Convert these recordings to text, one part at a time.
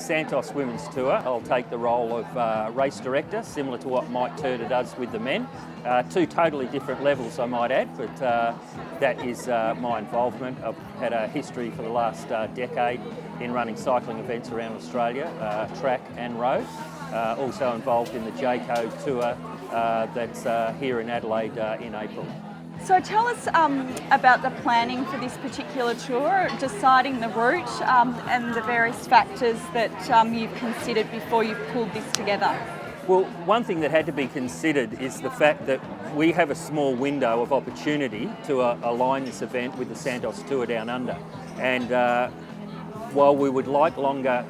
Santos Women's Tour, I'll take the role of race director, similar to what Mike Turner does with the men. Two totally different levels, I might add, but that is my involvement. I've had a history for the last decade in running cycling events around Australia, track and road. Also involved in the JCO Tour that's here in Adelaide in April. So tell us about the planning for this particular tour, deciding the route and the various factors that you've considered before you've pulled this together. Well, one thing that had to be considered is the fact that we have a small window of opportunity to align this event with the Santos Tour Down Under. And while we would like longer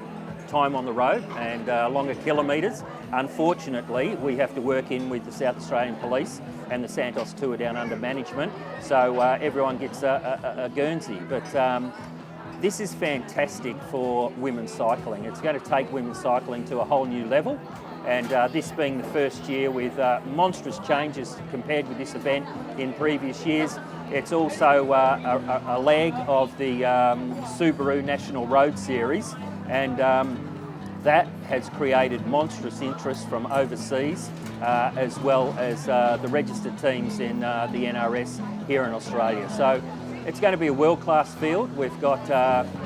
time on the road and longer kilometres, unfortunately we have to work in with the South Australian Police and the Santos Tour Down Under management, so everyone gets a Guernsey. But this is fantastic for women's cycling. It's going to take women's cycling to a whole new level, and this being the first year with monstrous changes compared with this event in previous years. It's also a leg of the Subaru National Road Series, and that has created monstrous interest from overseas, as well as the registered teams in the NRS here in Australia. So it's going to be a world-class field. We've got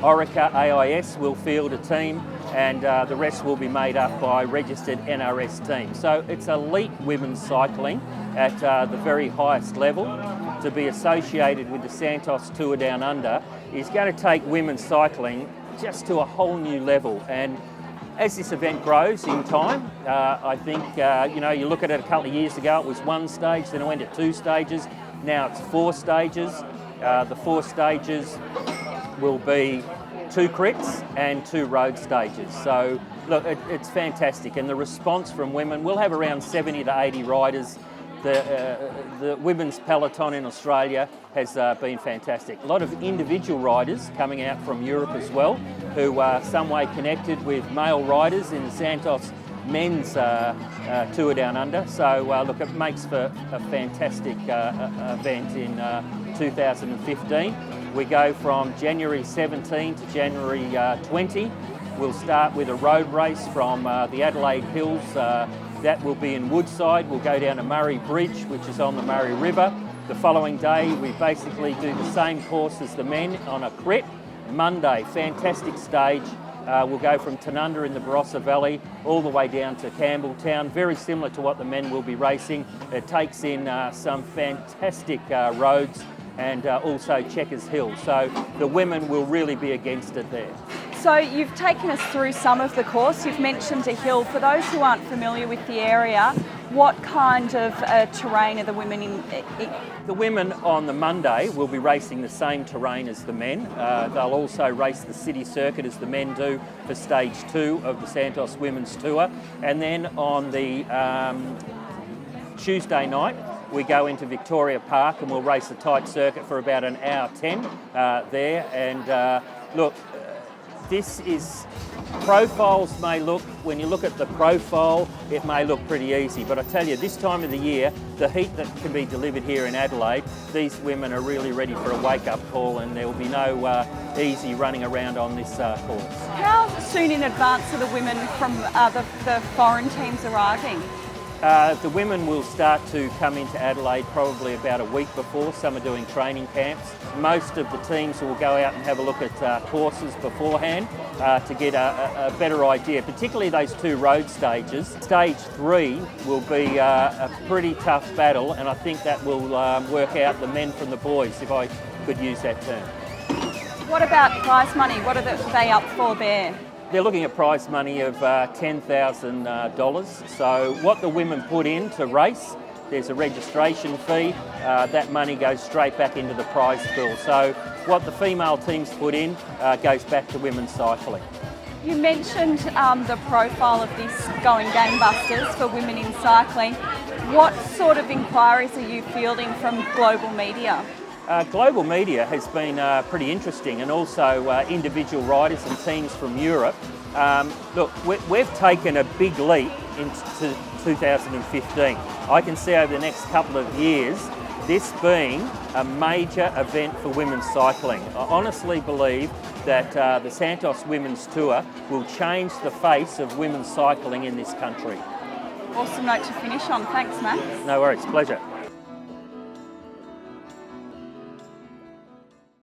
Orica AIS will field a team, and the rest will be made up by registered NRS teams. So it's elite women's cycling at the very highest level. To be associated with the Santos Tour Down Under is going to take women's cycling just to a whole new level. And as this event grows in time, I think, you look at it a couple of years ago, it was one stage, then it went to 2 stages. Now it's 4 stages. The 4 stages will be 2 crits and 2 road stages. So look, it's fantastic. And the response from women, we'll have around 70 to 80 riders. The women's peloton in Australia has been fantastic. A lot of individual riders coming out from Europe as well, who are some way connected with male riders in the Santos men's Tour Down Under. So look, it makes for a fantastic event in 2015. We go from January 17 to January 20. We'll start with a road race from the Adelaide Hills. That will be in Woodside. We'll go down to Murray Bridge, which is on the Murray River. The following day, we basically do the same course as the men on a crit. Monday, fantastic stage. We'll go from Tanunda in the Barossa Valley all the way down to Campbelltown, very similar to what the men will be racing. It takes in some fantastic roads and also Checkers Hill. So the women will really be against it there. So you've taken us through some of the course. You've mentioned a hill. For those who aren't familiar with the area, what kind of terrain are the women in? The women on the Monday will be racing the same terrain as the men. They'll also race the city circuit as the men do for stage 2 of the Santos Women's Tour. And then on the Tuesday night, we go into Victoria Park and we'll race a tight circuit for about an hour 10 there. And look, this is, profiles may look, when you look at the profile, it may look pretty easy, but I tell you, this time of the year, the heat that can be delivered here in Adelaide, these women are really ready for a wake-up call, and there will be no easy running around on this course. How soon in advance are the women from the foreign teams arriving? The women will start to come into Adelaide probably about a week before. Some are doing training camps. Most of the teams will go out and have a look at courses beforehand to get a better idea, particularly those 2 road stages. Stage 3 will be a pretty tough battle, and I think that will work out the men from the boys, if I could use that term. What about prize money? What are they up for there? They're looking at prize money of $10,000. So what the women put in to race, there's a registration fee. That money goes straight back into the prize pool. So what the female teams put in goes back to women's cycling. You mentioned the profile of this going gangbusters for women in cycling. What sort of inquiries are you fielding from global media? Global media has been pretty interesting, and also individual riders and teams from Europe. Look, we've taken a big leap into 2015. I can see over the next couple of years this being a major event for women's cycling. I honestly believe that the Santos Women's Tour will change the face of women's cycling in this country. Awesome note to finish on. Thanks, Max. No worries, pleasure.